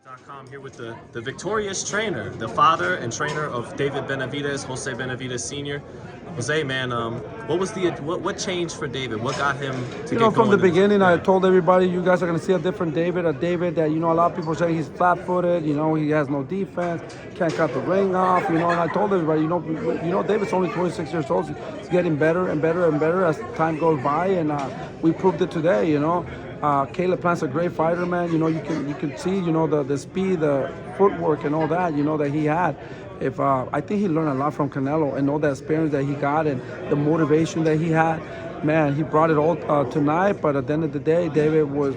FightHype.com here with the victorious trainer, the father and trainer of David Benavidez, Jose Benavidez Sr. Jose, man, what changed for David? What got him to get from going the beginning, I Yeah. told everybody, you guys are going to see a different David, a David that, a lot of people say he's flat-footed, he has no defense, can't cut the ring off, and I told everybody, David's only 26 years old. He's getting better and better and better as time goes by, and we proved it today, Caleb Plant's a great fighter, man. You can see, the speed, the footwork, and all that, that he had. I think he learned a lot from Canelo, and all the experience that he got and the motivation that he had. Man, he brought it all tonight. But at the end of the day, David was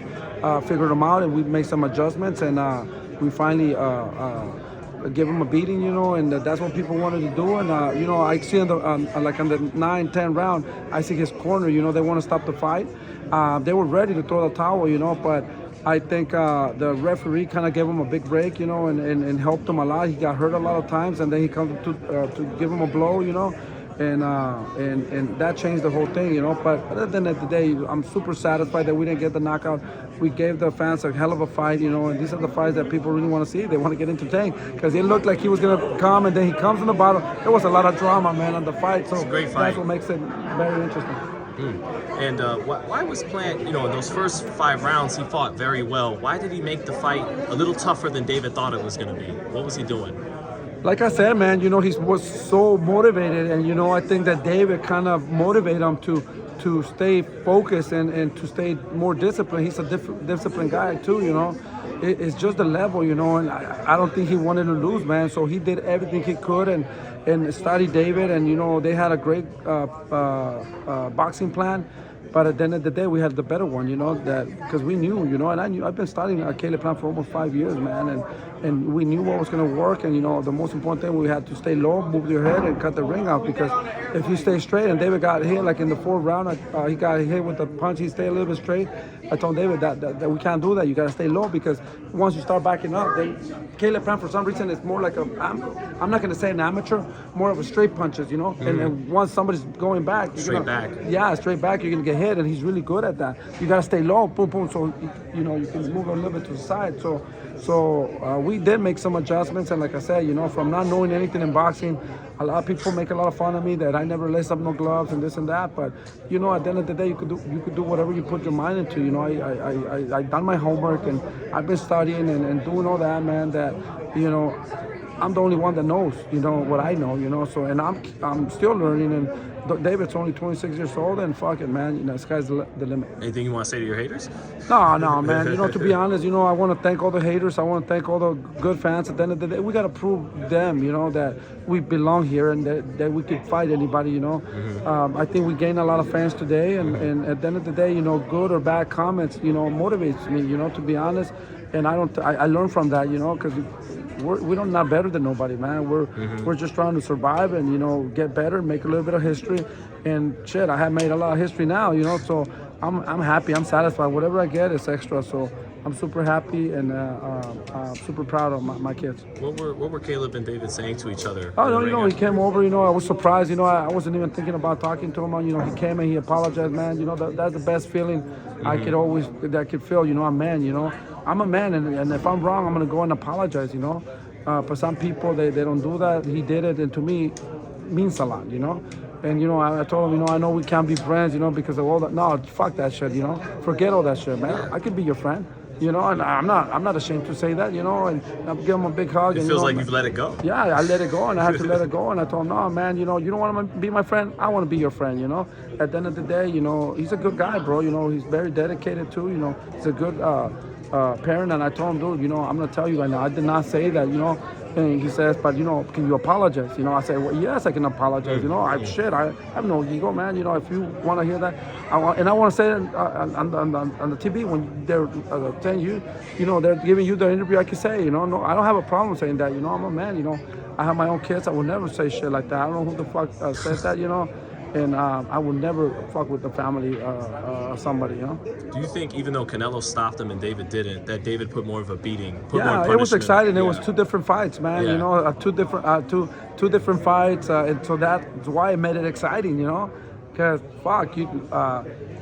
figured him out, and we made some adjustments, and we finally give him a beating, and that's what people wanted to do. And I see in the like on the 9-10 round, I see his corner. They want to stop the fight. They were ready to throw the towel, but I think the referee kind of gave him a big break, and helped him a lot. He got hurt a lot of times, and then he comes to give him a blow, and that changed the whole thing, But at the end of the day, I'm super satisfied that we didn't get the knockout. We gave the fans a hell of a fight, and these are the fights that people really want to see. They want to get entertained because it looked like he was going to come, and then he comes in the bottom. There was a lot of drama, man, on the fight. So great fight. That's what makes it very interesting. And why was Plant, in those first 5 rounds, he fought very well. Why did he make the fight a little tougher than David thought it was going to be? What was he doing? Like I said, man, he was so motivated, and I think that David kind of motivated him to stay focused and to stay more disciplined. He's a disciplined guy too, It's just the level, and I don't think he wanted to lose, man. So he did everything he could and studied David, and they had a great boxing plan. But at the end of the day, we had the better one, that because we knew, and I've been studying Caleb Plant for almost 5 years, man, and we knew what was going to work. And the most important thing, we had to stay low, move your head, and cut the ring out, because if you stay straight, and David got hit like in the 4th round, he got hit with the punch. He stayed a little bit straight. I told David that we can't do that. You got to stay low, because once you start backing up, then Caleb Plant for some reason is more like I'm not going to say an amateur, more of a straight punches, And once somebody's going back, straight back, you're going to get hit, and he's really good at that. You got to stay low, boom, boom, so you can move a little bit to the side. So we did make some adjustments, and like I said, from not knowing anything in boxing, a lot of people make a lot of fun of me that I never lace up no gloves and this and that. But at the end of the day, you could do whatever you put your mind into. I done my homework, and I've been studying and doing all that, man. That I'm the only one that knows, what I know, So, and I'm still learning, and David's only 26 years old, and fuck it, man, the sky's the limit. Anything you want to say to your haters? No, man. To be honest, I want to thank all the haters. I want to thank all the good fans. At the end of the day, we got to prove them, that we belong here and that we can fight anybody, I think we gained a lot of fans today, and at the end of the day, good or bad comments, motivates me, to be honest. And I learn from that, because we're not better than nobody, man. We're just trying to survive and get better, make a little bit of history, and shit. I have made a lot of history now, So I'm happy. I'm satisfied. Whatever I get is extra. So I'm super happy and super proud of my kids. What were Caleb and David saying to each other? Oh no, he came over. I was surprised. I wasn't even thinking about talking to him. He came and he apologized, man. That's the best feeling I could feel. I'm a man. I'm a man, and if I'm wrong, I'm gonna go and apologize. But some people they don't do that. He did it, and to me, means a lot. And I told him, I know we can't be friends, because of all that. No, fuck that shit. Forget all that shit, man. I could be your friend. And I'm not ashamed to say that. And I'll give him a big hug. It feels like you've let it go. Yeah, I let it go, and I had to let it go. And I told him, no, man, you don't want to be my friend. I want to be your friend. At the end of the day, he's a good guy, bro. He's very dedicated too. He's a good parent. And I told him, dude, I'm gonna tell you right now, I did not say that. And he says, but can you apologize? I say, well, yes, I can apologize. I have no ego, man. If you want to hear that, I want to say it on the TV when they're telling you, they're giving you the interview. I can say, no, I don't have a problem saying that. I'm a man. I have my own kids. I would never say shit like that. I don't know who the fuck says that. And I would never fuck with the family of somebody, Do you think, even though Canelo stopped him and David didn't, that David put more of a beating? Yeah, it was exciting. It was 2 different fights, man. Yeah. Two different fights, and so that's why it made it exciting, Because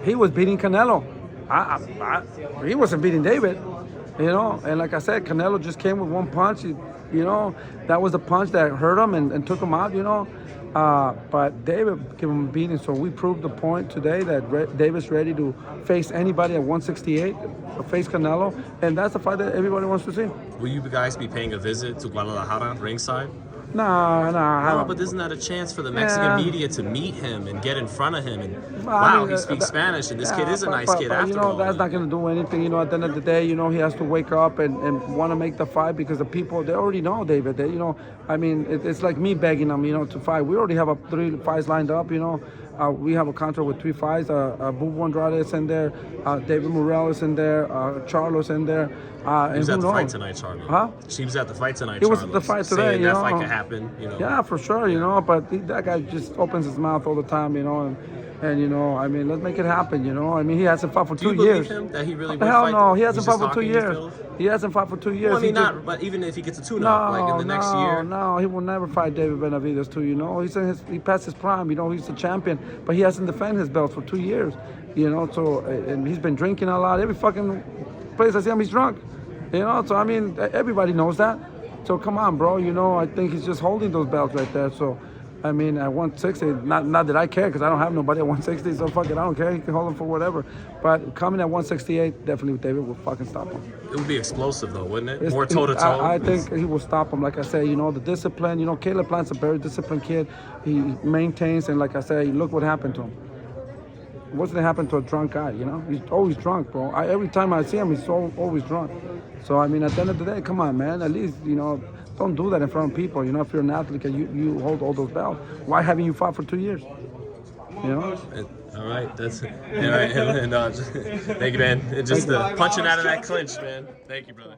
he was beating Canelo. He wasn't beating David. You know, and like I said, Canelo just came with one punch. That was the punch that hurt him and took him out. But David gave him a beating. So we proved the point today that David's ready to face anybody at 168, face Canelo, and that's the fight that everybody wants to see. Will you guys be paying a visit to Guadalajara ringside? Nah. No, but isn't that a chance for the Mexican media to meet him and get in front of him? And he speaks Spanish, and this kid is a nice kid after all. That's not going to do anything. At the end of the day, he has to wake up and want to make the fight because the people, they already know David. It's like me begging him, to fight. We already have 3 fights lined up, we have a contract with 3 fights. Bubu Andrade is in there, David Morrell is in there, Charlo's in there. He was at the fight tonight, Charlo. Huh? She was at the fight tonight, He was at the fight today, that fight could happen, Yeah, for sure, but that guy just opens his mouth all the time, and let's make it happen, he hasn't fought for 2 years. Do you believe him that he really will Hell fight? no, he hasn't fought for 2 years. He hasn't fought for 2 years. Well, but even if he gets a tune-up, like in the next year. No, he will never fight David Benavidez too, he passed his prime, he's the champion, but he hasn't defended his belt for 2 years, so, and he's been drinking a lot. Every fucking place I see him, he's drunk, so everybody knows that. So come on, bro, I think he's just holding those belts right there, so. At 160, not that I care because I don't have nobody at 160, so fuck it, I don't care. He can hold him for whatever. But coming at 168, definitely David will fucking stop him. It would be explosive though, wouldn't it? More toe-to-toe? I think he will stop him. Like I say, the discipline, Caleb Plant's a very disciplined kid. He maintains, and like I say, look what happened to him. What's going to happen to a drunk guy, He's always drunk, bro. Every time I see him, he's always drunk. So, at the end of the day, come on, man. At least, don't do that in front of people. If you're an athlete and you hold all those belts, why haven't you fought for 2 years? All right, that's it. All right, and thank you, man. Just punching out of that clinch, man. Thank you, brother.